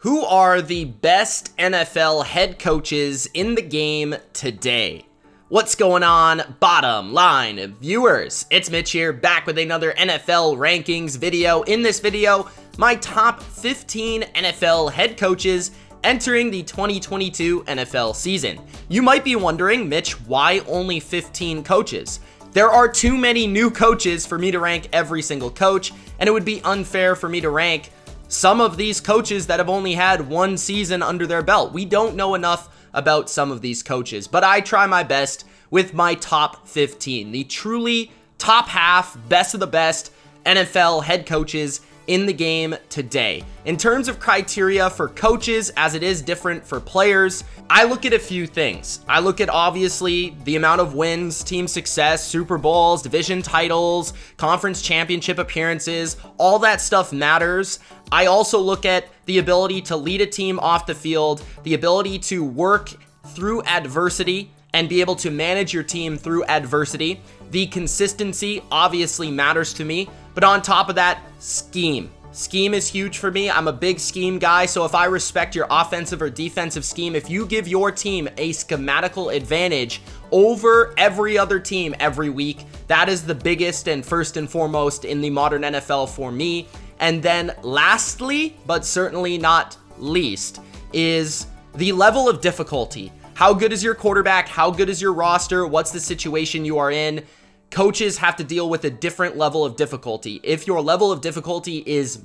Who are the best NFL head coaches in the game today? What's going on, bottom line viewers? It's Mitch here, back with another NFL rankings video. In this video, my top 15 NFL head coaches entering the 2022 NFL season. You might be wondering, Mitch, why only 15 coaches? There are too many new coaches for me to rank every single coach, and it would be unfair for me to rank some of these coaches that have only had one season under their belt. We don't know enough about some of these coaches, but I try my best with my top 15, the truly top half, best of the best NFL head coaches in the game today. In terms of criteria for coaches, as it is different for players, I look at a few things. I look at obviously the amount of wins, team success, Super Bowls, division titles, conference championship appearances, all that stuff matters. I also look at the ability to lead a team off the field, the ability to work through adversity and be able to manage your team through adversity. The consistency obviously matters to me, but on top of that, scheme. Scheme is huge for me. I'm a big scheme guy, so if I respect your offensive or defensive scheme, if you give your team a schematical advantage over every other team every week, that is the biggest and first and foremost in the modern NFL for me. And then lastly, but certainly not least, is the level of difficulty. How good is your quarterback? How good is your roster? What's the situation you are in? Coaches have to deal with a different level of difficulty. If your level of difficulty is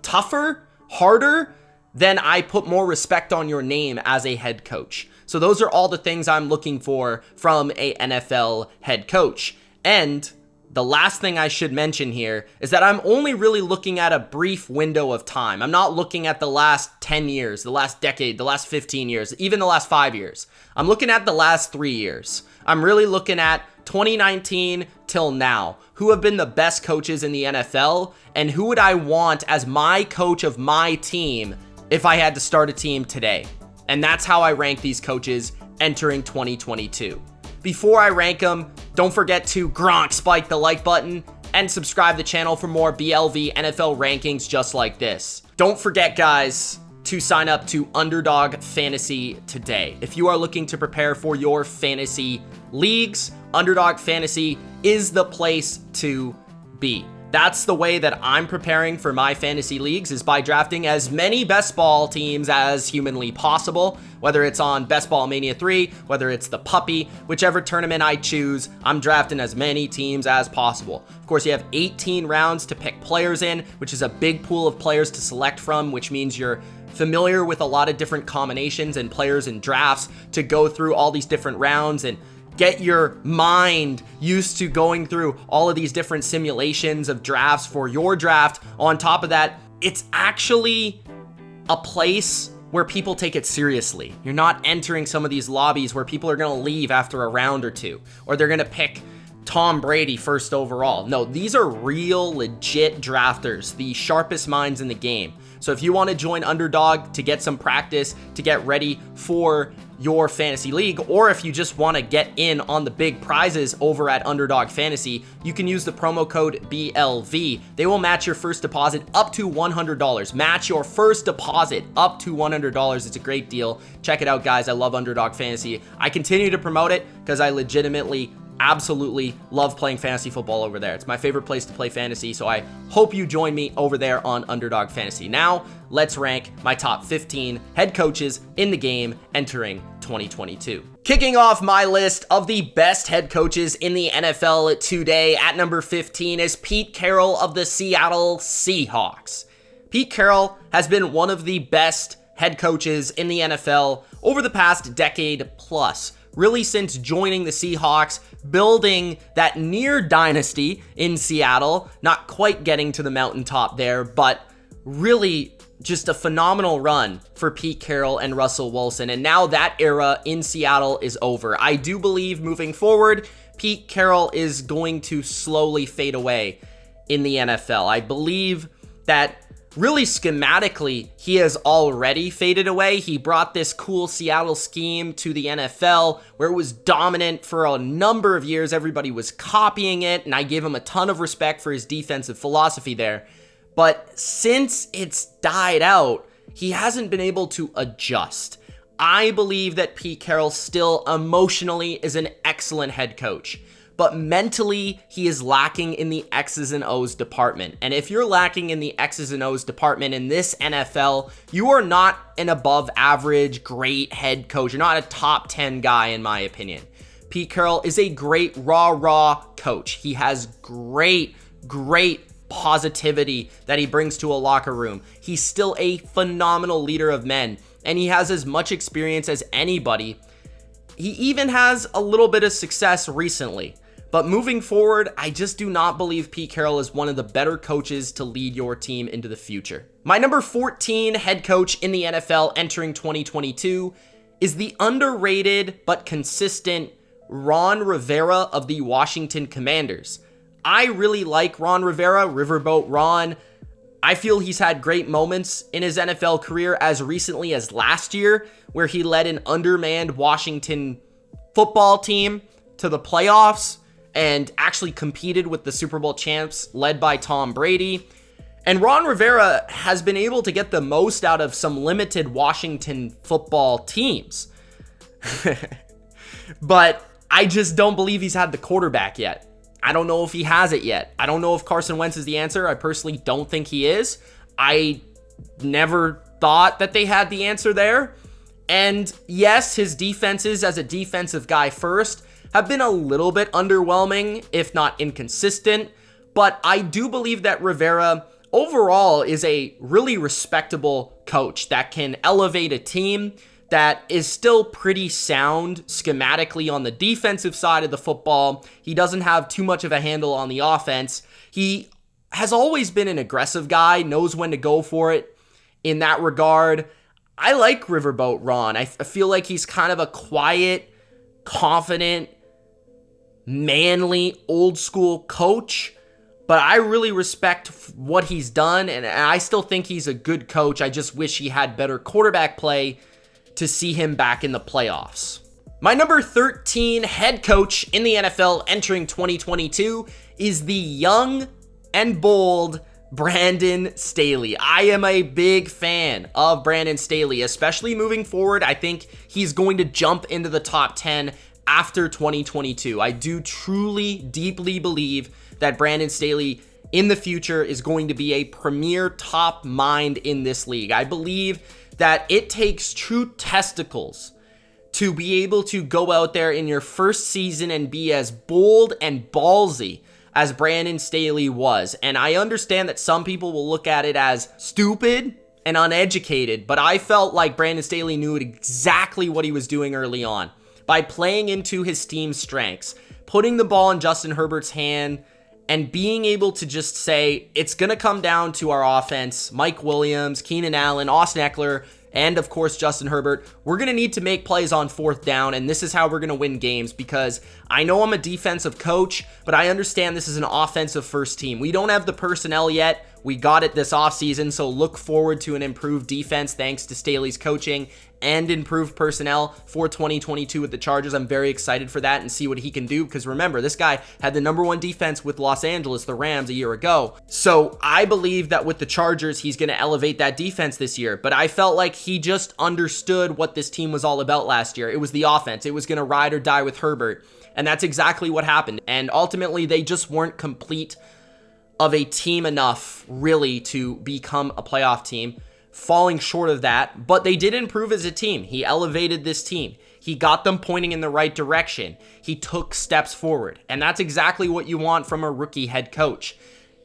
tougher, harder, then I put more respect on your name as a head coach. So those are all the things I'm looking for from a NFL head coach. And the last thing I should mention here is that I'm only really looking at a brief window of time. I'm not looking at the last 10 years, the last decade, the last 15 years, even the last 5 years. I'm looking at the last 3 years. I'm really looking at 2019 till now. Who have been the best coaches in the NFL, and who would I want as my coach of my team if I had to start a team today? And that's how I rank these coaches entering 2022. Before I rank them, don't forget to spike the like button and subscribe to the channel for more BLV NFL rankings just like this. Don't forget, guys, to sign up to Underdog Fantasy today. If you are looking to prepare for your fantasy leagues, Underdog Fantasy is the place to be. That's the way that I'm preparing for my fantasy leagues, is by drafting as many best ball teams as humanly possible, whether it's on Best Ball Mania 3, whether it's the puppy, whichever tournament I choose, I'm drafting as many teams as possible. Of course, you have 18 rounds to pick players in, which is a big pool of players to select from, which means you're familiar with a lot of different combinations and players and drafts to go through all these different rounds and get your mind used to going through all of these different simulations of drafts for your draft. On top of that, it's actually a place where people take it seriously. You're not entering some of these lobbies where people are going to leave after a round or two, or they're going to pick Tom Brady first overall. No, these are real, legit drafters, the sharpest minds in the game. So if you want to join Underdog to get some practice, to get ready for your fantasy league, or if you just want to get in on the big prizes over at Underdog Fantasy, you can use the promo code BLV. They will match your first deposit up to $100. Match your first deposit up to $100. It's a great deal. Check it out, guys. I love Underdog Fantasy. I continue to promote it because I legitimately absolutely love playing fantasy football over there. It's my favorite place to play fantasy, so I hope you join me over there on Underdog Fantasy. Now, let's rank my top 15 head coaches in the game entering 2022. Kicking off my list of the best head coaches in the NFL today, at number 15 is Pete Carroll of the Seattle Seahawks. Pete Carroll has been one of the best head coaches in the NFL over the past decade plus. Really since joining the Seahawks, building that near dynasty in Seattle, not quite getting to the mountaintop there, but really just a phenomenal run for Pete Carroll and Russell Wilson. And now that era in Seattle is over. I do believe moving forward, Pete Carroll is going to slowly fade away in the NFL. I believe that really schematically, he has already faded away. He brought this cool Seattle scheme to the NFL where it was dominant for a number of years. Everybody was copying it, and I give him a ton of respect for his defensive philosophy there. But since it's died out, he hasn't been able to adjust. I believe that Pete Carroll still emotionally is an excellent head coach, but mentally he is lacking in the X's and O's department. And if you're lacking in the X's and O's department in this NFL, you are not an above average, great head coach. You're not a top 10 guy in my opinion. Pete Carroll is a great raw coach. He has great positivity that he brings to a locker room. He's still a phenomenal leader of men, and he has as much experience as anybody. He even has a little bit of success recently. But moving forward, I just do not believe Pete Carroll is one of the better coaches to lead your team into the future. My number 14 head coach in the NFL entering 2022 is the underrated but consistent Ron Rivera of the Washington Commanders. I really like Ron Rivera, Riverboat Ron. I feel he's had great moments in his NFL career as recently as last year, where he led an undermanned Washington football team to the playoffs and actually competed with the Super Bowl champs led by Tom Brady. And Ron Rivera has been able to get the most out of some limited Washington football teams. But I just don't believe he's had the quarterback yet. I don't know if he has it yet. I don't know if Carson Wentz is the answer. I personally don't think he is. I never thought that they had the answer there. And yes, his defenses as a defensive guy first have been a little bit underwhelming, if not inconsistent. But I do believe that Rivera overall is a really respectable coach that can elevate a team that is still pretty sound schematically on the defensive side of the football. He doesn't have too much of a handle on the offense. He has always been an aggressive guy, knows when to go for it in that regard. I like Riverboat Ron. I feel like he's kind of a quiet, confident, manly, old school coach. But I really respect what he's done, and I still think he's a good coach. I just wish he had better quarterback play to see him back in the playoffs. My number 13 head coach in the NFL entering 2022 is the young and bold Brandon Staley. I am a big fan of Brandon Staley, especially moving forward. I think he's going to jump into the top 10 after 2022. I do truly, deeply believe that Brandon Staley in the future is going to be a premier top mind in this league. I believe that it takes true testicles to be able to go out there in your first season and be as bold and ballsy as Brandon Staley was. And I understand that some people will look at it as stupid and uneducated, but I felt like Brandon Staley knew exactly what he was doing early on by playing into his team's strengths, putting the ball in Justin Herbert's hand, and being able to just say, it's going to come down to our offense, Mike Williams, Keenan Allen, Austin Eckler, and of course Justin Herbert. We're going to need to make plays on fourth down, and this is how we're going to win games, because I know I'm a defensive coach, but I understand this is an offensive first team. We don't have the personnel yet. We got it this offseason, so look forward to an improved defense thanks to Staley's coaching and improved personnel for 2022 with the Chargers. I'm very excited for that and see what he can do, because remember, this guy had the number one defense with Los Angeles, the Rams, a year ago. So I believe that with the Chargers, he's going to elevate that defense this year. But I felt like he just understood what this team was all about last year. It was the offense. It was going to ride or die with Herbert. And that's exactly what happened. And ultimately, they just weren't complete of a team enough, really, to become a playoff team, falling short of that. But they did improve as a team. He elevated this team. He got them pointing in the right direction. He took steps forward. And that's exactly what you want from a rookie head coach.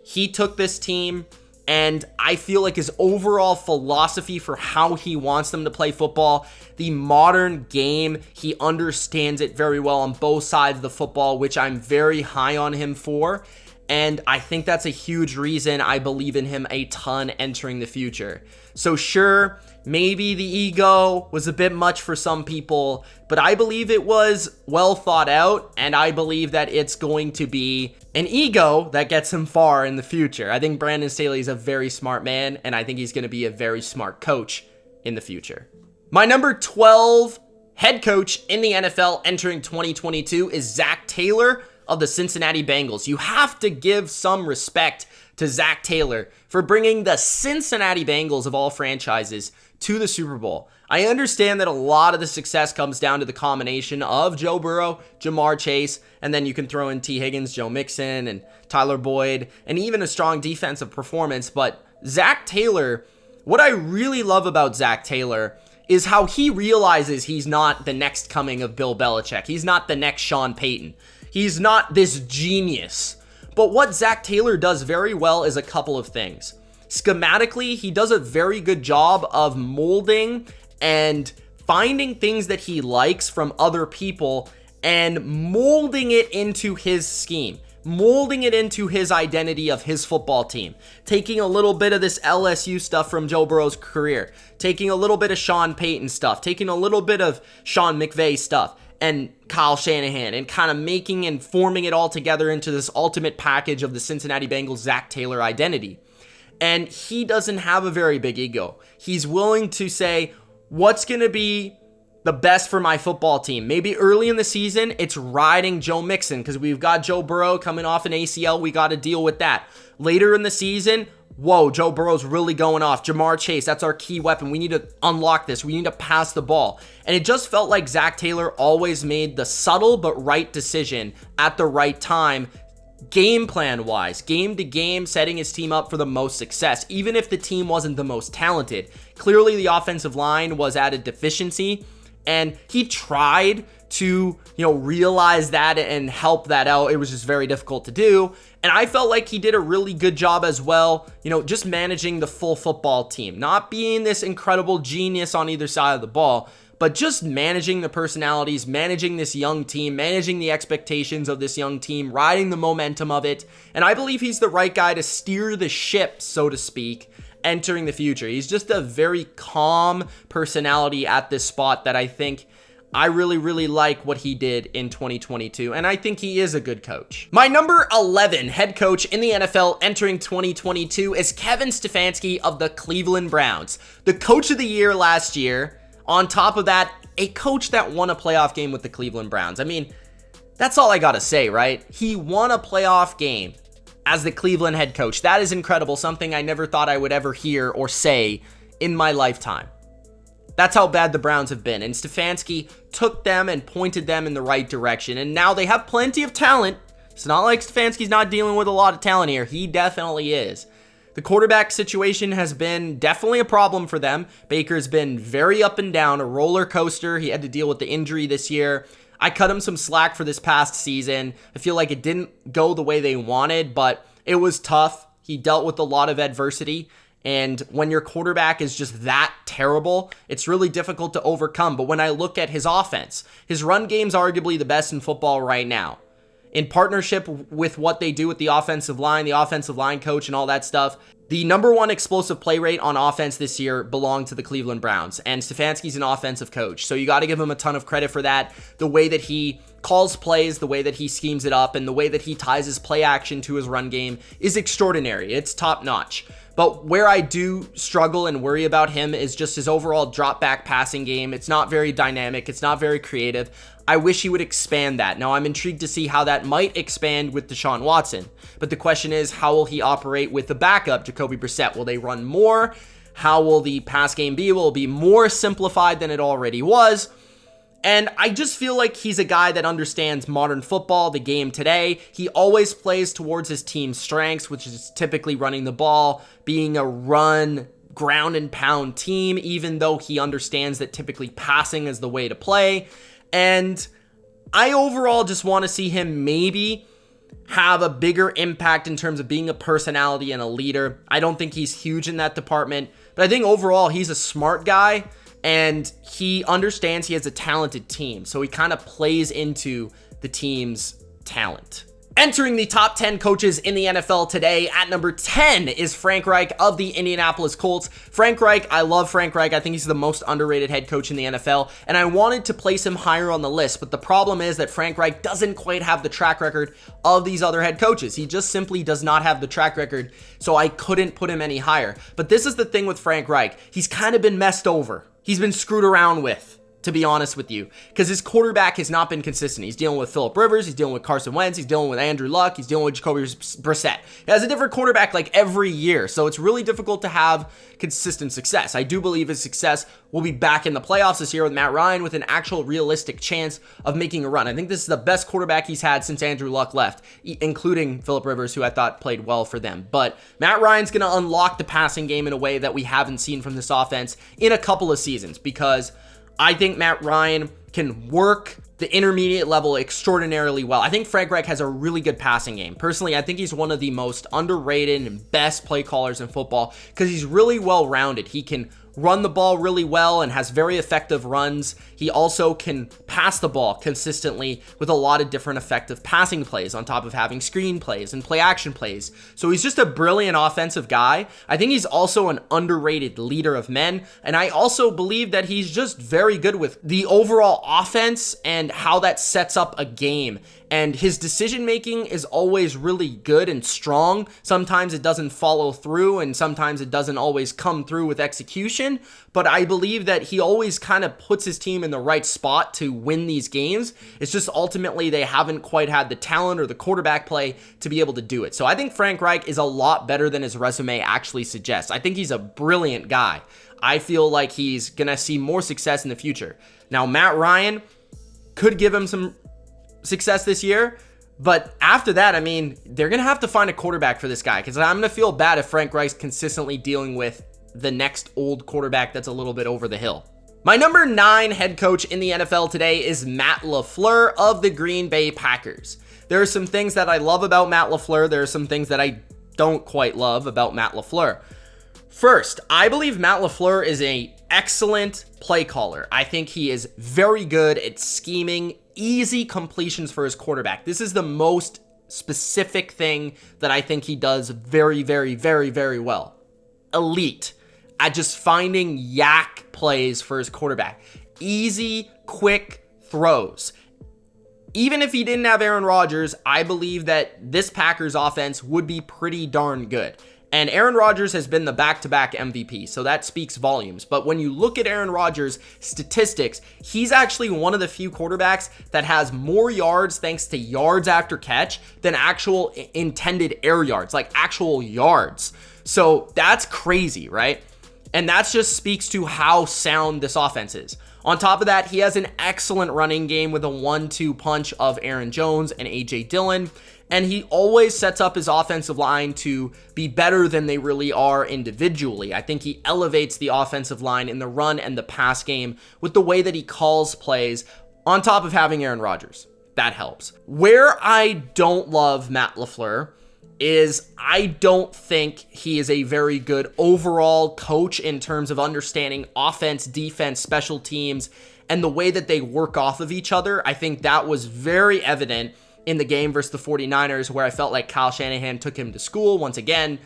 He took this team, and I feel like his overall philosophy for how he wants them to play football, the modern game, he understands it very well on both sides of the football, which I'm very high on him for. And I think that's a huge reason I believe in him a ton entering the future. So sure, maybe the ego was a bit much for some people, but I believe it was well thought out, and I believe that it's going to be an ego that gets him far in the future. I think Brandon Staley is a very smart man, and I think he's going to be a very smart coach in the future. My number 12 head coach in the NFL entering 2022 is Zach Taylor of the Cincinnati Bengals. You have to give some respect to Zac Taylor for bringing the Cincinnati Bengals of all franchises to the Super Bowl. I understand that a lot of the success comes down to the combination of Joe Burrow, Jamar Chase, and then you can throw in T. Higgins, Joe Mixon, and Tyler Boyd, and even a strong defensive performance. But Zac Taylor, what I really love about Zac Taylor is how he realizes he's not the next coming of Bill Belichick. He's not the next Sean Payton. He's not this genius. But what Zac Taylor does very well is a couple of things. Schematically, he does a very good job of molding and finding things that he likes from other people and molding it into his scheme, molding it into his identity of his football team, taking a little bit of this LSU stuff from Joe Burrow's career, taking a little bit of Sean Payton stuff, taking a little bit of Sean McVay stuff, and Kyle Shanahan, and kind of making and forming it all together into this ultimate package of the Cincinnati Bengals Zac Taylor identity. And he doesn't have a very big ego. He's willing to say, what's going to be the best for my football team? Maybe early in the season, it's riding Joe Mixon because we've got Joe Burrow coming off an ACL. We got to deal with that. Later in the season, whoa, Joe Burrow's really going off. Jamar Chase, that's our key weapon. We need to unlock this. We need to pass the ball. And it just felt like Zac Taylor always made the subtle but right decision at the right time, game plan wise, game to game, setting his team up for the most success, even if the team wasn't the most talented. Clearly the offensive line was at a deficiency, and he tried to, realize that and help that out. It was just very difficult to do. And I felt like he did a really good job as well, just managing the full football team, not being this incredible genius on either side of the ball, but just managing the personalities, managing this young team, managing the expectations of this young team, riding the momentum of it. And I believe he's the right guy to steer the ship, so to speak, entering the future. He's just a very calm personality at this spot that I think I really, really like what he did in 2022, and I think he is a good coach. My number 11 head coach in the NFL entering 2022 is Kevin Stefanski of the Cleveland Browns, the coach of the year last year. On top of that, a coach that won a playoff game with the Cleveland Browns. I mean, that's all I gotta say, right? He won a playoff game as the Cleveland head coach. That is incredible, something I never thought I would ever hear or say in my lifetime. That's how bad the Browns have been, and Stefanski took them and pointed them in the right direction, and now they have plenty of talent. It's not like Stefanski's not dealing with a lot of talent here. He definitely is. The quarterback situation has been definitely a problem for them. Baker's been very up and down, a roller coaster. He had to deal with the injury this year. I cut him some slack for this past season. I feel like it didn't go the way they wanted, but it was tough. He dealt with a lot of adversity, and when your quarterback is just that terrible, it's really difficult to overcome. But when I look at his offense, his run game's arguably the best in football right now. In partnership with what they do with the offensive line coach and all that stuff, the number one explosive play rate on offense this year belonged to the Cleveland Browns, and Stefanski's an offensive coach, so you got to give him a ton of credit for that. The way that he calls plays, the way that he schemes it up, and the way that he ties his play action to his run game is extraordinary. It's top notch. But where I do struggle and worry about him is just his overall drop back passing game. It's not very dynamic. It's not very creative. I wish he would expand that. Now, I'm intrigued to see how that might expand with Deshaun Watson. But the question is, how will he operate with the backup, Jacoby Brissett? Will they run more? How will the pass game be? Will it be more simplified than it already was? And I just feel like he's a guy that understands modern football, the game today. He always plays towards his team's strengths, which is typically running the ball, being a run, ground and pound team, even though he understands that typically passing is the way to play. And I overall just want to see him maybe have a bigger impact in terms of being a personality and a leader. I don't think he's huge in that department, but I think overall he's a smart guy. And he understands he has a talented team, so he kind of plays into the team's talent. Entering the top 10 coaches in the NFL today, at number 10 is Frank Reich of the Indianapolis Colts. Frank Reich, I love Frank Reich. I think he's the most underrated head coach in the NFL, and I wanted to place him higher on the list, but the problem is that Frank Reich doesn't quite have the track record of these other head coaches. He just simply does not have the track record, so I couldn't put him any higher. But this is the thing with Frank Reich. He's kind of been messed over. He's been screwed around with to be honest with you, because his quarterback has not been consistent. He's dealing with Phillip Rivers, he's dealing with Carson Wentz, he's dealing with Andrew Luck, he's dealing with Jacoby Brissett. He has a different quarterback like every year, so it's really difficult to have consistent success. I do believe his success will be back in the playoffs this year with Matt Ryan with an actual realistic chance of making a run. I think this is the best quarterback he's had since Andrew Luck left, including Phillip Rivers, who I thought played well for them. But Matt Ryan's going to unlock the passing game in a way that we haven't seen from this offense in a couple of seasons, because I think Matt Ryan can work the intermediate level extraordinarily well. I think Frank Reich has a really good passing game. Personally, I think he's one of the most underrated and best play callers in football because he's really well-rounded. He can run the ball really well and has very effective runs. He also can pass the ball consistently with a lot of different effective passing plays on top of having screen plays and play action plays. So he's just a brilliant offensive guy. I think he's also an underrated leader of men. And I also believe that he's just very good with the overall offense and how that sets up a game. And his decision making is always really good and strong. Sometimes it doesn't follow through, and sometimes it doesn't always come through with execution. But I believe that he always kind of puts his team in the right spot to win these games. It's just ultimately they haven't quite had the talent or the quarterback play to be able to do it. So I think Frank Reich is a lot better than his resume actually suggests. I think he's a brilliant guy. I feel like he's going to see more success in the future. Now, Matt Ryan could give him some success this year, but after that, I mean, they're gonna have to find a quarterback for this guy, because I'm gonna feel bad if Frank Reich's consistently dealing with the next old quarterback that's a little bit over the hill. My number 9 head coach in the NFL today is Matt LaFleur of the Green Bay Packers. There are some things that I love about Matt LaFleur. There are some things that I don't quite love about Matt LaFleur. First, I believe Matt LaFleur is an excellent play caller. I think he is very good at scheming easy completions for his quarterback. This is the most specific thing that I think he does very, very, very, very well. Elite at just finding yak plays for his quarterback. Easy, quick throws. Even if he didn't have Aaron Rodgers, I believe that this Packers offense would be pretty darn good. And Aaron Rodgers has been the back-to-back MVP, so that speaks volumes. But when you look at Aaron Rodgers' statistics, he's actually one of the few quarterbacks that has more yards thanks to yards after catch than actual intended air yards, like actual yards. So that's crazy, right? And that just speaks to how sound this offense is. On top of that, he has an excellent running game with a 1-2 punch of Aaron Jones and A.J. Dillon. And he always sets up his offensive line to be better than they really are individually. I think he elevates the offensive line in the run and the pass game with the way that he calls plays, on top of having Aaron Rodgers. That helps. Where I don't love Matt LaFleur is I don't think he is a very good overall coach in terms of understanding offense, defense, special teams, and the way that they work off of each other. I think that was very evident in the game versus the 49ers, where I felt like Kyle Shanahan took him to school once again.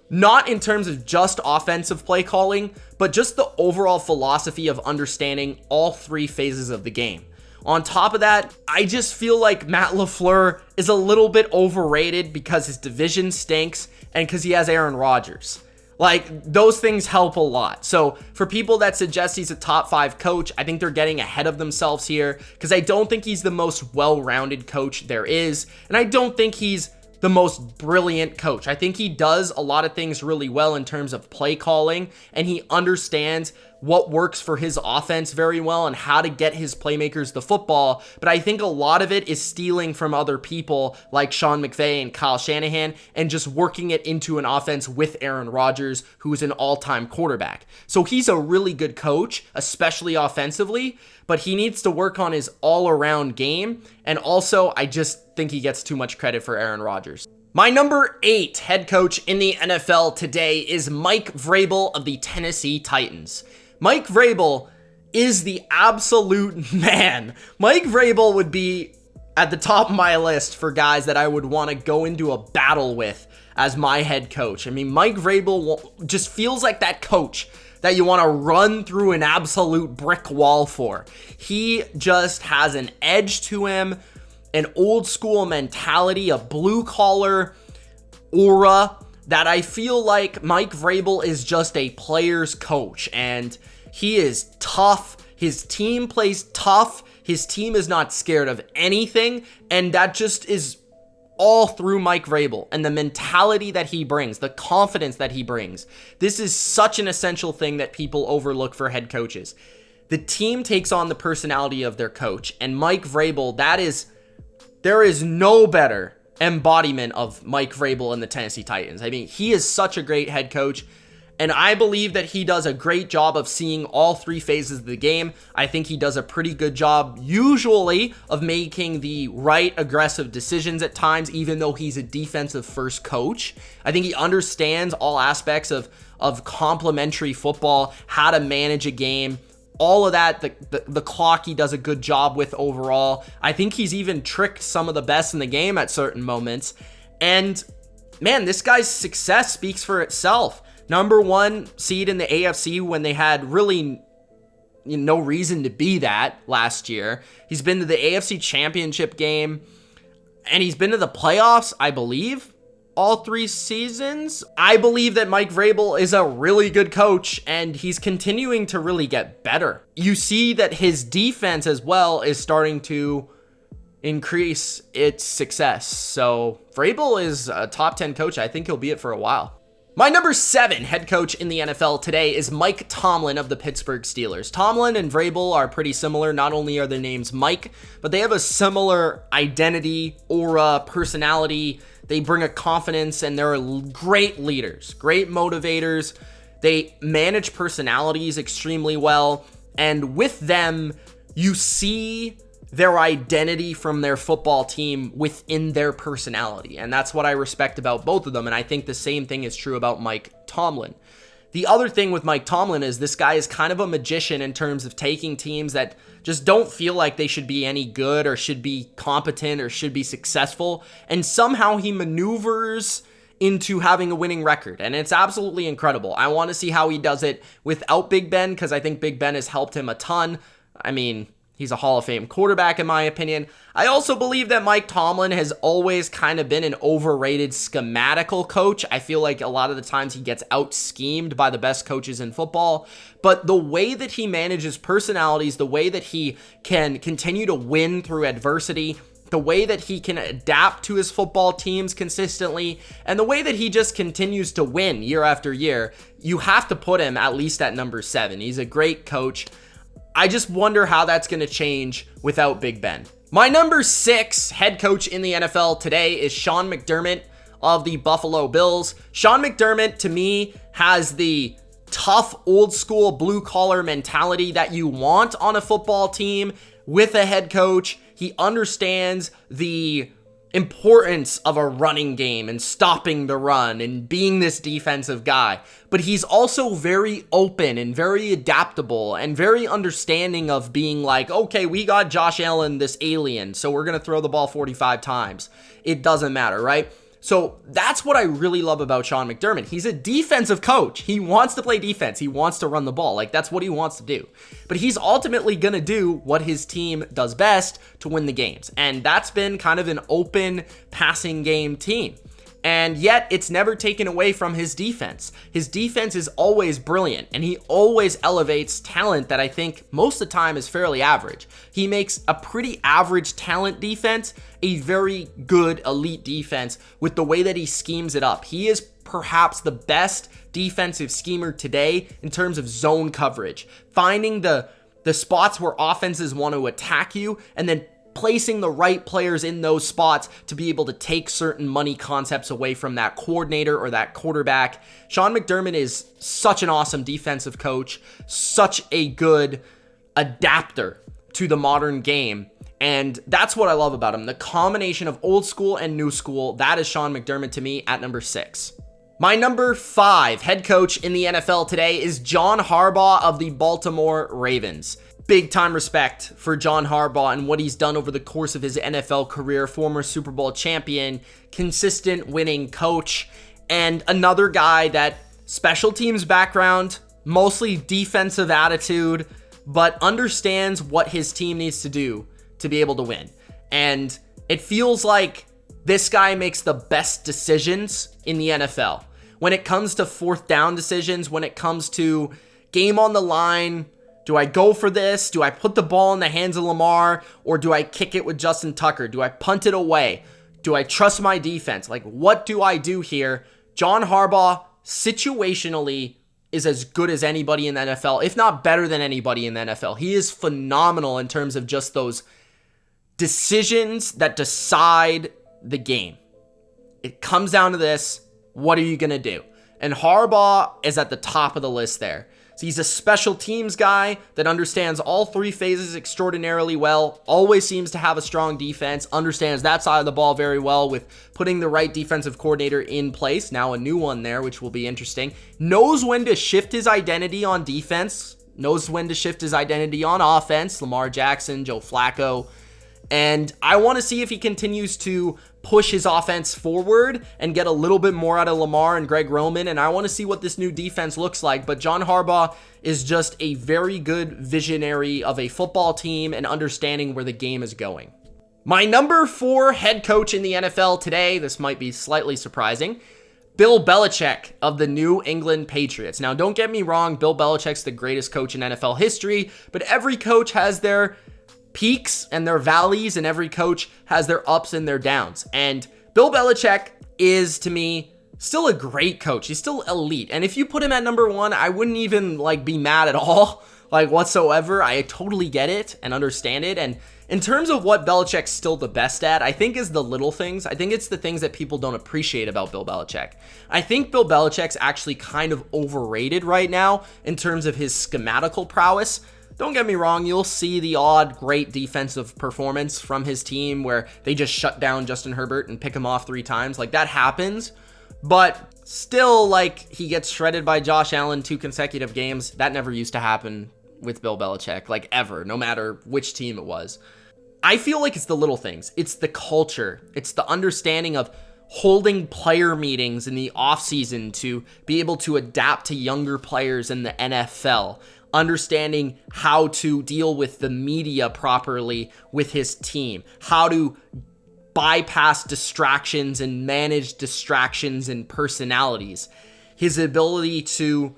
Not in terms of just offensive play calling, but just the overall philosophy of understanding all three phases of the game. On top of that, I just feel like Matt LaFleur is a little bit overrated because his division stinks and because he has Aaron Rodgers. Like, those things help a lot. So for people that suggest he's a top 5 coach, I think they're getting ahead of themselves here, because I don't think he's the most well-rounded coach there is, and I don't think he's the most brilliant coach. I think he does a lot of things really well in terms of play calling, and he understands what works for his offense very well and how to get his playmakers the football. But I think a lot of it is stealing from other people like Sean McVay and Kyle Shanahan and just working it into an offense with Aaron Rodgers, who is an all-time quarterback. So he's a really good coach, especially offensively, but he needs to work on his all-around game. And also, I just think he gets too much credit for Aaron Rodgers. My number 8 head coach in the NFL today is Mike Vrabel of the Tennessee Titans. Mike Vrabel is the absolute man. Mike Vrabel would be at the top of my list for guys that I would want to go into a battle with as my head coach. I mean, Mike Vrabel just feels like that coach that you want to run through an absolute brick wall for. He just has an edge to him, an old school mentality, a blue collar aura that I feel like Mike Vrabel is just a player's coach, and he is tough. His team plays tough. His team is not scared of anything. And that just is all through Mike Vrabel and the mentality that he brings, the confidence that he brings. This is such an essential thing that people overlook for head coaches. The team takes on the personality of their coach. And Mike Vrabel, there is no better embodiment of Mike Vrabel and the Tennessee Titans. I mean, he is such a great head coach. And I believe that he does a great job of seeing all three phases of the game. I think he does a pretty good job, usually, of making the right aggressive decisions at times, even though he's a defensive first coach. I think he understands all aspects of complementary football, how to manage a game, all of that. The clock he does a good job with overall. I think he's even tricked some of the best in the game at certain moments. And man, this guy's success speaks for itself. Number 1 seed in the AFC when they had really no reason to be that last year. He's been to the AFC Championship game, and he's been to the playoffs, I believe, all 3 seasons. I believe that Mike Vrabel is a really good coach, and he's continuing to really get better. You see that his defense as well is starting to increase its success. So Vrabel is a top 10 coach. I think he'll be it for a while. My number 7 head coach in the NFL today is Mike Tomlin of the Pittsburgh Steelers. Tomlin and Vrabel are pretty similar. Not only are their names Mike, but they have a similar identity, aura, personality. They bring a confidence, and they're great leaders, great motivators. They manage personalities extremely well. And with them, you see their identity from their football team within their personality. And that's what I respect about both of them. And I think the same thing is true about Mike Tomlin. The other thing with Mike Tomlin is this guy is kind of a magician in terms of taking teams that just don't feel like they should be any good or should be competent or should be successful. And somehow he maneuvers into having a winning record. And it's absolutely incredible. I want to see how he does it without Big Ben, because I think Big Ben has helped him a ton. I mean, he's a Hall of Fame quarterback, in my opinion. I also believe that Mike Tomlin has always kind of been an overrated schematical coach. I feel like a lot of the times he gets out-schemed by the best coaches in football. But the way that he manages personalities, the way that he can continue to win through adversity, the way that he can adapt to his football teams consistently, and the way that he just continues to win year after year, you have to put him at least at number 7. He's a great coach. I just wonder how that's going to change without Big Ben. My number 6 head coach in the NFL today is Sean McDermott of the Buffalo Bills. Sean McDermott, to me, has the tough, old-school, blue-collar mentality that you want on a football team with a head coach. He understands the importance of a running game and stopping the run and being this defensive guy. But he's also very open and very adaptable and very understanding of being like, okay, we got Josh Allen, this alien, so we're going to throw the ball 45 times. It doesn't matter, right? So that's what I really love about Sean McDermott. He's a defensive coach. He wants to play defense. He wants to run the ball. Like, that's what he wants to do. But he's ultimately going to do what his team does best to win the games. And that's been kind of an open passing game team. And yet it's never taken away from his defense. His defense is always brilliant, and he always elevates talent that I think most of the time is fairly average. He makes a pretty average talent defense a very good elite defense with the way that he schemes it up. He is perhaps the best defensive schemer today in terms of zone coverage, finding the spots where offenses want to attack you and then placing the right players in those spots to be able to take certain money concepts away from that coordinator or that quarterback. Sean McDermott is such an awesome defensive coach, such a good adapter to the modern game. And that's what I love about him. The combination of old school and new school, that is Sean McDermott to me at number 6. My number 5 head coach in the NFL today is John Harbaugh of the Baltimore Ravens. Big time respect for John Harbaugh and what he's done over the course of his NFL career. Former Super Bowl champion, consistent winning coach, and another guy that special teams background, mostly defensive attitude, but understands what his team needs to do to be able to win. And it feels like this guy makes the best decisions in the NFL. When it comes to fourth down decisions, when it comes to game on the line, Do I go for this? Do I put the ball in the hands of Lamar? Or do I kick it with Justin Tucker? Do I punt it away? Do I trust my defense? Like, what do I do here? John Harbaugh, situationally, is as good as anybody in the NFL, if not better than anybody in the NFL. He is phenomenal in terms of just those decisions that decide the game. It comes down to this: what are you going to do? And Harbaugh is at the top of the list there. So he's a special teams guy that understands all three phases extraordinarily well, always seems to have a strong defense, understands that side of the ball very well with putting the right defensive coordinator in place. Now a new one there, which will be interesting. Knows when to shift his identity on defense, knows when to shift his identity on offense. Lamar Jackson, Joe Flacco. And I want to see if he continues to push his offense forward and get a little bit more out of Lamar and Greg Roman. And I want to see what this new defense looks like. But John Harbaugh is just a very good visionary of a football team and understanding where the game is going. My number 4 head coach in the NFL today, this might be slightly surprising, Bill Belichick of the New England Patriots. Now, don't get me wrong, Bill Belichick's the greatest coach in NFL history, but every coach has their peaks and their valleys, and every coach has their ups and their downs. And Bill Belichick is, to me, still a great coach. He's still elite. And if you put him at number 1, I wouldn't even be mad at all, whatsoever. I totally get it and understand it. And in terms of what Belichick's still the best at, I think is the little things. I think it's the things that people don't appreciate about Bill Belichick. I think Bill Belichick's actually kind of overrated right now in terms of his schematical prowess. Don't get me wrong, you'll see the odd great defensive performance from his team where they just shut down Justin Herbert and pick him off 3 times. That happens. But still, he gets shredded by Josh Allen 2 consecutive games. That never used to happen with Bill Belichick, ever, no matter which team it was. I feel like it's the little things. It's the culture. It's the understanding of holding player meetings in the offseason to be able to adapt to younger players in the NFL. Understanding how to deal with the media properly with his team, how to bypass distractions and manage distractions and personalities, his ability to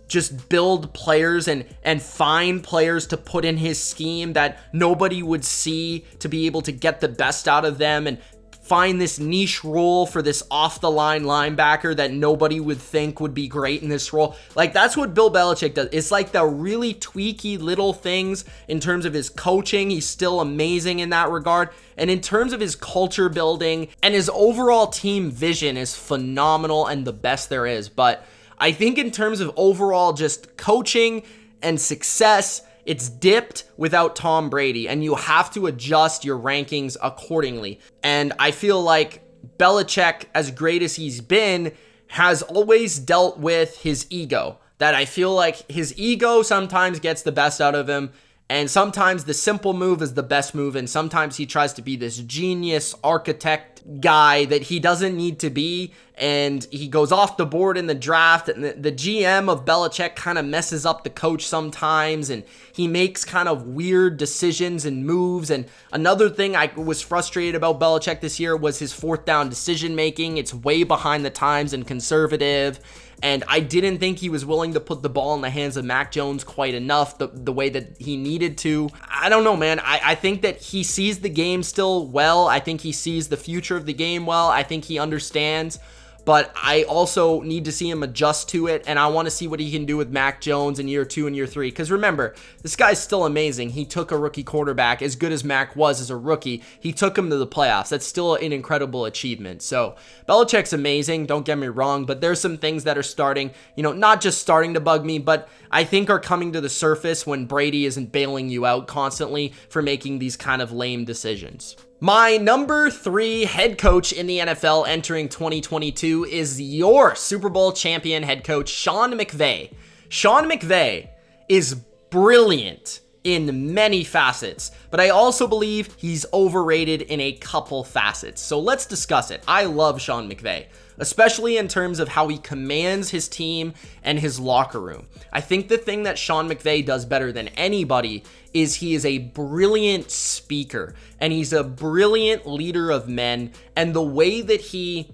just build players and find players to put in his scheme that nobody would see, to be able to get the best out of them and find this niche role for this off-the-line linebacker that nobody would think would be great in this role. That's what Bill Belichick does. It's the really tweaky little things in terms of his coaching. He's still amazing in that regard. And in terms of his culture building and his overall team vision is phenomenal and the best there is. But I think in terms of overall just coaching and success, it's dipped without Tom Brady, and you have to adjust your rankings accordingly. And I feel like Belichick, as great as he's been, has always dealt with his ego. That I feel like his ego sometimes gets the best out of him, and sometimes the simple move is the best move, and sometimes he tries to be this genius architect guy that he doesn't need to be, and he goes off the board in the draft, and the GM of Belichick kind of messes up the coach sometimes, and he makes kind of weird decisions and moves. And another thing I was frustrated about Belichick this year was his 4th down decision making. It's way behind the times and conservative. And I didn't think he was willing to put the ball in the hands of Mac Jones quite enough the way that he needed to. I don't know, man. I think that he sees the game still well. I think he sees the future of the game well. I think he understands. But I also need to see him adjust to it, and I want to see what he can do with Mac Jones in year 2 and year 3. Because remember, this guy's still amazing. He took a rookie quarterback, as good as Mac was as a rookie. He took him to the playoffs. That's still an incredible achievement. So Belichick's amazing, don't get me wrong, but there's some things that are starting, not just starting to bug me, but I think are coming to the surface when Brady isn't bailing you out constantly for making these kind of lame decisions. My number 3 head coach in the NFL entering 2022 is your Super Bowl champion head coach, Sean McVay. Sean McVay is brilliant in many facets, but I also believe he's overrated in a couple facets. So let's discuss it. I love Sean McVay, especially in terms of how he commands his team and his locker room. I think the thing that Sean McVay does better than anybody is he is a brilliant speaker, and he's a brilliant leader of men, and the way that he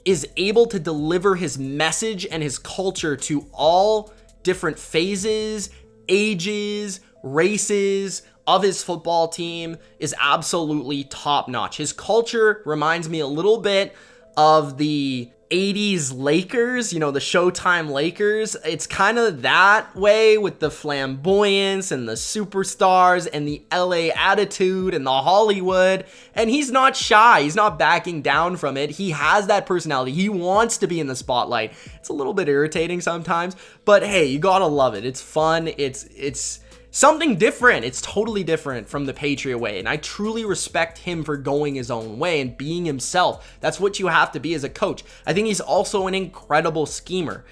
is able to deliver his message and his culture to all different phases ages, races of his football team is absolutely top notch. His culture reminds me a little bit of the 80s Lakers, you know, the Showtime Lakers. It's kind of that way with the flamboyance and the superstars and the LA attitude and the Hollywood. And he's not shy. He's not backing down from it. He has that personality. He wants to be in the spotlight. It's a little bit irritating sometimes, but hey, you gotta love it. It's fun. It's something different. It's totally different from the Patriot way. And I truly respect him for going his own way and being himself. That's what you have to be as a coach. I think he's also an incredible schemer.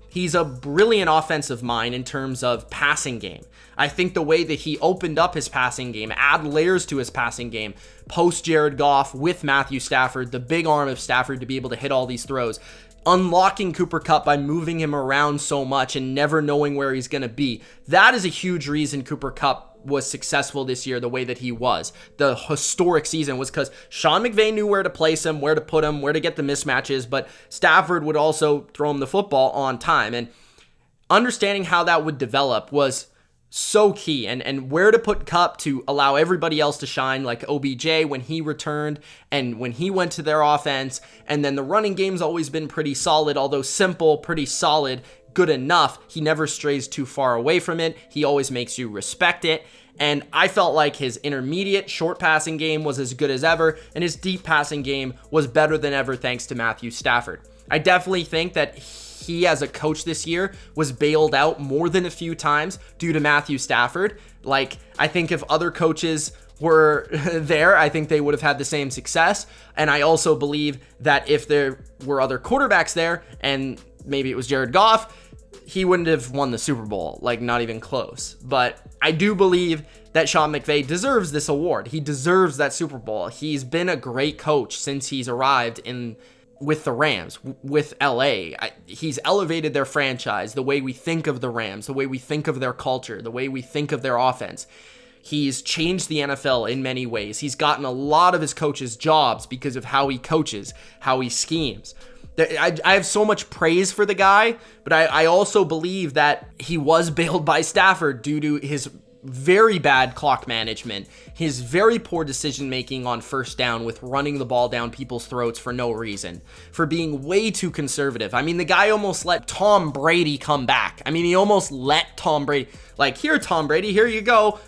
He's a brilliant offensive mind in terms of passing game. I think the way that he opened up his passing game, add layers to his passing game, post Jared Goff with Matthew Stafford, the big arm of Stafford to be able to hit all these throws, unlocking Cooper Kupp by moving him around so much and never knowing where he's going to be. That is a huge reason Cooper Kupp was successful this year the way that he was. The historic season was because Sean McVay knew where to place him, where to put him, where to get the mismatches, but Stafford would also throw him the football on time. And understanding how that would develop was so key, and where to put Kupp to allow everybody else to shine, like OBJ when he returned and when he went to their offense. And then the running game's always been pretty solid, although simple, pretty solid, good enough. He never strays too far away from it. He always makes you respect it. And I felt like his intermediate short passing game was as good as ever, and his deep passing game was better than ever thanks to Matthew Stafford. I definitely think that he as a coach this year was bailed out more than a few times due to Matthew Stafford. Like, I think if other coaches were there, I think they would have had the same success. And I also believe that if there were other quarterbacks there, and maybe it was Jared Goff, he wouldn't have won the Super Bowl, like not even close. But I do believe that Sean McVay deserves this award. He deserves that Super Bowl. He's been a great coach since he's arrived with the Rams, with LA. He's elevated their franchise, the way we think of the Rams, the way we think of their culture, the way we think of their offense. He's changed the NFL in many ways. He's gotten a lot of his coaches jobs because of how he coaches, how he schemes. I have so much praise for the guy, but I also believe that he was bailed by Stafford due to his very bad clock management, his very poor decision making on first down with running the ball down people's throats for no reason, for being way too conservative. I mean, the guy almost let Tom Brady come back. I mean, he almost let Tom Brady, like, here, Tom Brady, here you go,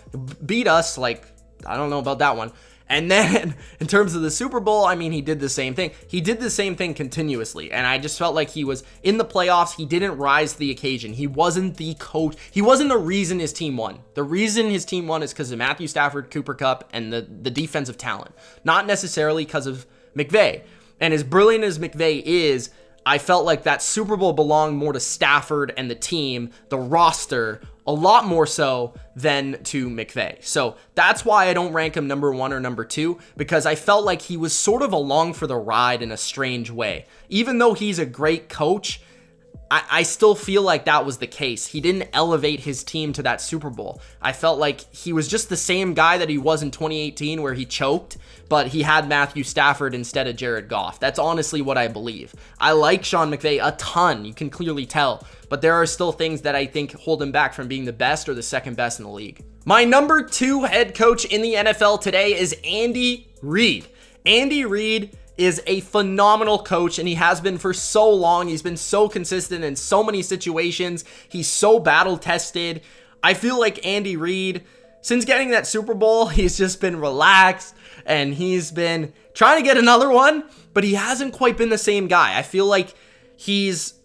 beat us. Like, I don't know about that one. And then in terms of the Super Bowl, I mean, he did the same thing. He did the same thing continuously. And I just felt like he was in the playoffs. He didn't rise to the occasion. He wasn't the coach. He wasn't the reason his team won. The reason his team won is because of Matthew Stafford, Cooper Kupp, and the defensive talent. Not necessarily because of McVay. And as brilliant as McVay is, I felt like that Super Bowl belonged more to Stafford and the team, the roster, a lot more so than to McVay. So that's why I don't rank him number 1 or number 2, because I felt like he was sort of along for the ride in a strange way. Even though he's a great coach, I still feel like that was the case. He didn't elevate his team to that Super Bowl. I felt like he was just the same guy that he was in 2018 where he choked, but he had Matthew Stafford instead of Jared Goff. That's honestly what I believe. I like Sean McVay a ton, you can clearly tell, but there are still things that I think hold him back from being the best or the second best in the league. My number 2 head coach in the NFL today is Andy Reid. Andy Reid is a phenomenal coach, and he has been for so long. He's been so consistent in so many situations. He's so battle tested. I feel like Andy Reid, since getting that Super Bowl, he's just been relaxed and he's been trying to get another one, but he hasn't quite been the same guy. I feel like he's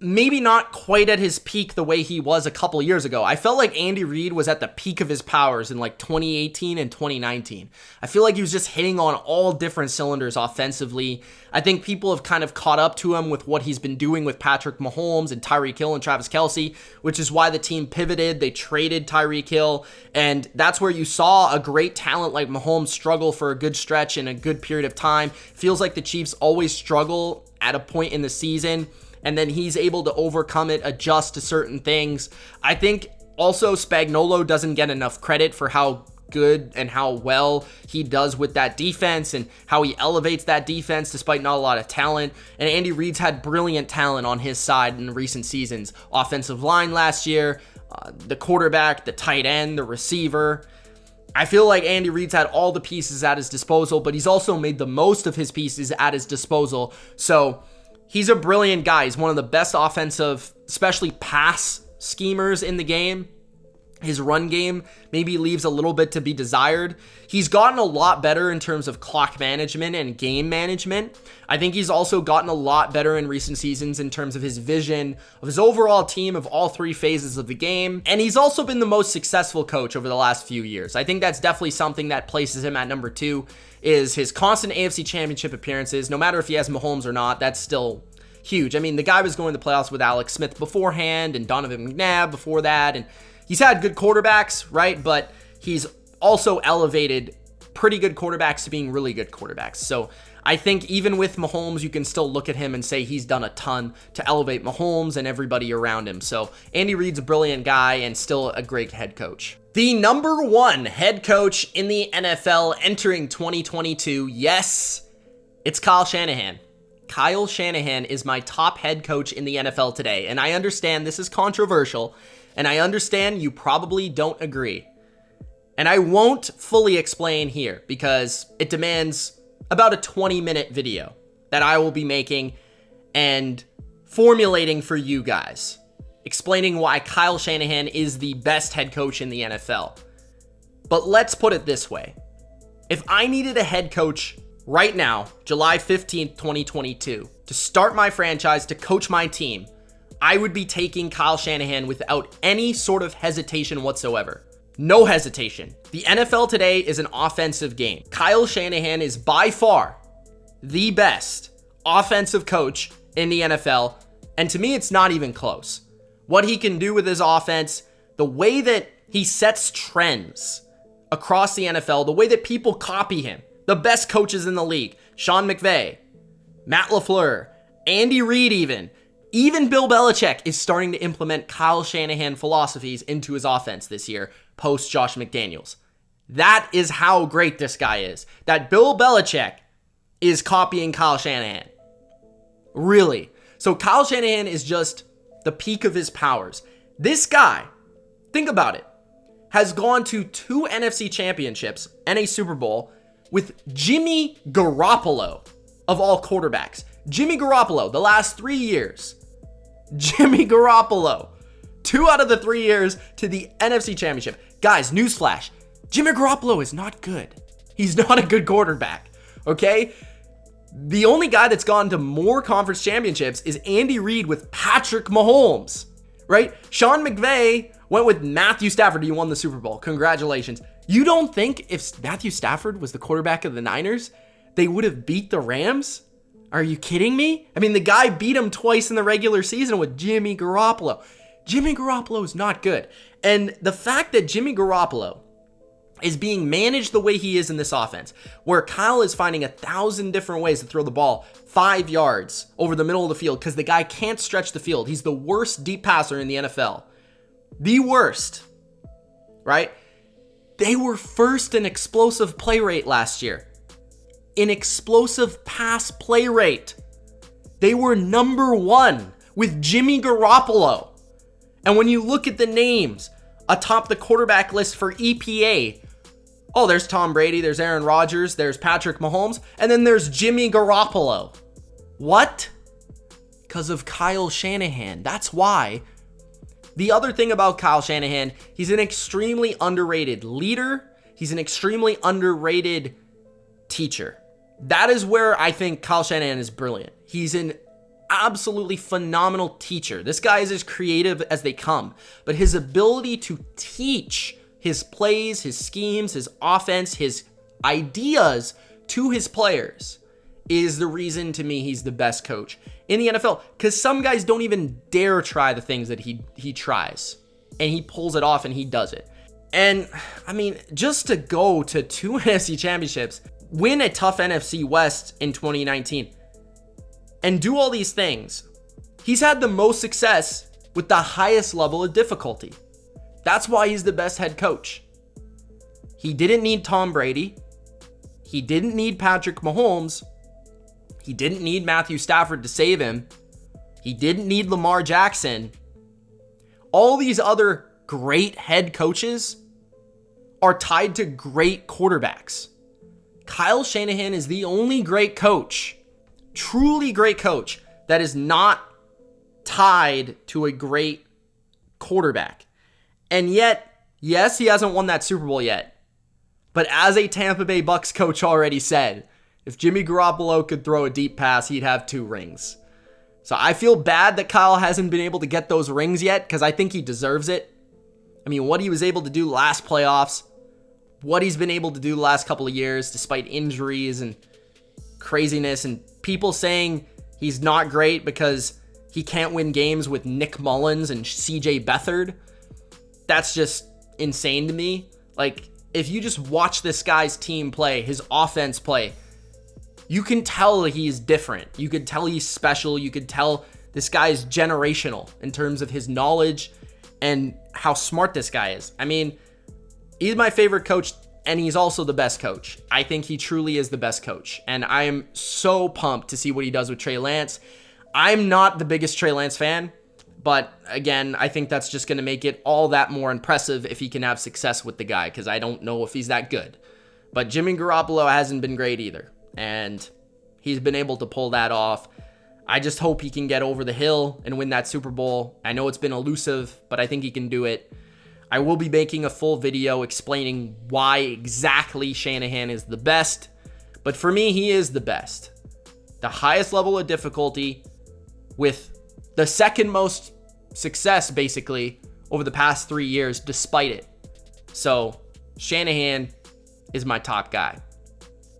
maybe not quite at his peak the way he was a couple years ago. I felt like Andy Reid was at the peak of his powers in like 2018 and 2019. I feel like he was just hitting on all different cylinders offensively. I think people have kind of caught up to him with what he's been doing with Patrick Mahomes and Tyreek Hill and Travis Kelce, which is why the team pivoted. They traded Tyreek Hill, and that's where you saw a great talent like Mahomes struggle for a good stretch in a good period of time. Feels like the Chiefs always struggle at a point in the season, and then he's able to overcome it, adjust to certain things. I think also Spagnuolo doesn't get enough credit for how good and how well he does with that defense and how he elevates that defense despite not a lot of talent. And Andy Reid's had brilliant talent on his side in recent seasons. Offensive line last year, the quarterback, the tight end, the receiver. I feel like Andy Reid's had all the pieces at his disposal, but he's also made the most of his pieces at his disposal. So he's a brilliant guy. He's one of the best offensive, especially pass schemers in the game. His run game maybe leaves a little bit to be desired. He's gotten a lot better in terms of clock management and game management. I think he's also gotten a lot better in recent seasons in terms of his vision of his overall team of all three phases of the game. And he's also been the most successful coach over the last few years. I think that's definitely something that places him at number 2, is his constant AFC Championship appearances. No matter if he has Mahomes or not, that's still huge. I mean, the guy was going to the playoffs with Alex Smith beforehand and Donovan McNabb before that, and he's had good quarterbacks, right? But he's also elevated pretty good quarterbacks to being really good quarterbacks. So I think even with Mahomes, you can still look at him and say he's done a ton to elevate Mahomes and everybody around him. So Andy Reid's a brilliant guy and still a great head coach. The number 1 head coach in the NFL entering 2022, yes, it's Kyle Shanahan. Kyle Shanahan is my top head coach in the NFL today. And I understand this is controversial, and I understand you probably don't agree. And I won't fully explain here because it demands about a 20-minute video that I will be making and formulating for you guys, explaining why Kyle Shanahan is the best head coach in the NFL. But let's put it this way. If I needed a head coach right now, July 15th, 2022, to start my franchise, to coach my team, I would be taking Kyle Shanahan without any sort of hesitation whatsoever. No hesitation. The NFL today is an offensive game. Kyle Shanahan is by far the best offensive coach in the NFL, and to me, it's not even close. What he can do with his offense, the way that he sets trends across the NFL, the way that people copy him, the best coaches in the league, Sean McVay, Matt LaFleur, Andy Reid even Bill Belichick is starting to implement Kyle Shanahan philosophies into his offense this year, post Josh McDaniels. That is how great this guy is. That Bill Belichick is copying Kyle Shanahan. Really. So Kyle Shanahan is just the peak of his powers. This guy, think about it, has gone to 2 NFC championships and a Super Bowl with Jimmy Garoppolo of all quarterbacks. Jimmy Garoppolo, the last 3 years. Jimmy Garoppolo, 2 out of the 3 years to the NFC Championship. Guys, newsflash, Jimmy Garoppolo is not good. He's not a good quarterback, okay? The only guy that's gone to more conference championships is Andy Reid with Patrick Mahomes, right? Sean McVay went with Matthew Stafford. He won the Super Bowl. Congratulations. You don't think if Matthew Stafford was the quarterback of the Niners, they would have beat the Rams? Are you kidding me? I mean, the guy beat him twice in the regular season with Jimmy Garoppolo. Jimmy Garoppolo is not good. And the fact that Jimmy Garoppolo is being managed the way he is in this offense, where Kyle is finding 1,000 different ways to throw the ball 5 yards over the middle of the field because the guy can't stretch the field. He's the worst deep passer in the NFL. The worst, right? They were first in explosive play rate last year. In explosive pass play rate. They were number 1 with Jimmy Garoppolo. And when you look at the names atop the quarterback list for EPA, oh, there's Tom Brady, there's Aaron Rodgers, there's Patrick Mahomes, and then there's Jimmy Garoppolo. What? Because of Kyle Shanahan. That's why. The other thing about Kyle Shanahan, he's an extremely underrated leader. He's an extremely underrated teacher. That is where I think Kyle Shanahan is brilliant. He's an absolutely phenomenal teacher. This guy is as creative as they come, but his ability to teach his plays, his schemes, his offense, his ideas to his players is the reason to me he's the best coach in the NFL, because some guys don't even dare try the things that he tries, and he pulls it off and he does it. And I mean, just to go to 2 NFC championships, win a tough NFC West in 2019, and do all these things, he's had the most success with the highest level of difficulty. That's why he's the best head coach. He didn't need Tom Brady. He didn't need Patrick Mahomes. He didn't need Matthew Stafford to save him. He didn't need Lamar Jackson. All these other great head coaches are tied to great quarterbacks. Kyle Shanahan is the only great coach, truly great coach, that is not tied to a great quarterback. And yet, yes, he hasn't won that Super Bowl yet. But as a Tampa Bay Bucks coach already said, if Jimmy Garoppolo could throw a deep pass, he'd have 2 rings. So I feel bad that Kyle hasn't been able to get those rings yet, because I think he deserves it. I mean, what he was able to do last playoffs, what he's been able to do the last couple of years, despite injuries and craziness, and people saying he's not great because he can't win games with Nick Mullins and CJ Beathard. That's just insane to me. Like, if you just watch this guy's team play, his offense play, you can tell he's different. You could tell he's special. You could tell this guy is generational in terms of his knowledge and how smart this guy is. I mean, he's my favorite coach, and he's also the best coach. I think he truly is the best coach, and I am so pumped to see what he does with Trey Lance. I'm not the biggest Trey Lance fan, but again, I think that's just going to make it all that more impressive if he can have success with the guy, because I don't know if he's that good. But Jimmy Garoppolo hasn't been great either, and he's been able to pull that off. I just hope he can get over the hill and win that Super Bowl. I know it's been elusive, but I think he can do it. I will be making a full video explaining why exactly Shanahan is the best, but for me, he is the best. The highest level of difficulty with the second most success, basically, over the past 3 years, despite it. So, Shanahan is my top guy.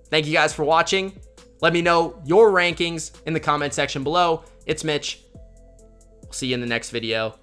Thank you guys for watching. Let me know your rankings in the comment section below. It's Mitch. We'll see you in the next video.